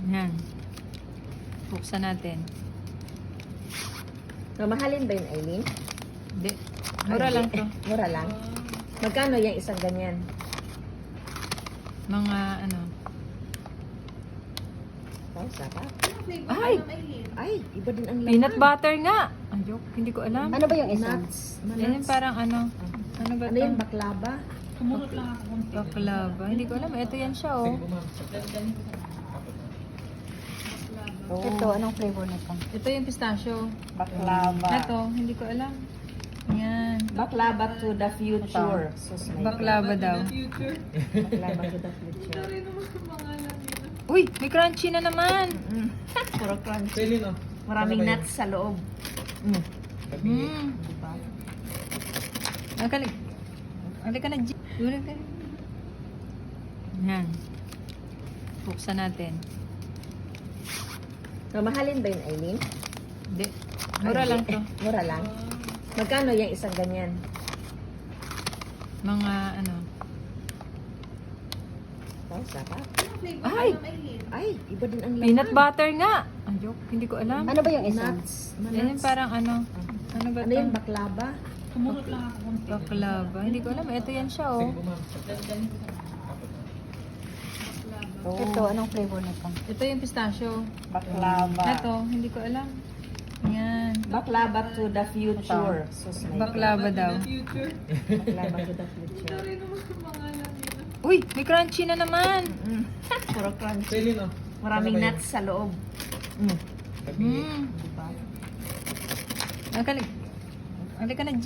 Yan. Buksan natin. Mamahalin ba yun, Aileen? Hindi. Mura lang to. Mura lang. Magkano yung isang ganyan? Mga ano. Oh, sarap. Ay! Ay, iba din ang laman. Peanut butter nga. Ayok, hindi ko alam. Ano ba yung isa? Nuts. Yan yung parang ano. Ano ba Ano to? yung baklava? Baklava. Hindi ko alam. Ito yan siya, oh. Oh. Ito, anong flavor nito? Ito yung pistachio. Baklava. Ito, hindi ko alam. Yan. Baklava to the future. Baklava daw. Baklava to the future. Uy, may crunchy na naman. Puro crunchy. Maraming nuts sa loob. Hmm. Nakalik. Halika na, G. Yan. Buksan natin. Mamahalin ba yun, Aileen? Hindi. Mura lang to. Mura lang. Magkano yung isang ganyan? Mga ano. Oh, sarap. Ay! Ay, iba din ang laman. Peanut butter nga. Ayok, hindi ko alam. Ano ba yung isa? Nuts. Yan yung parang ano. Ano ba Ano to? yung baklava? Baklava. Hindi ko alam. Ito yan siya, oh. Oh. Ito, anong flavor nito? Ito yung pistachio. Baklava. Ito, hindi ko alam. Yan. Baklava to the future. Baklava daw. Baklava to the future. Uy, may crunchy na naman. Puro crunchy. Maraming nuts sa loob. Hmm. Nakalik. Halika na, G.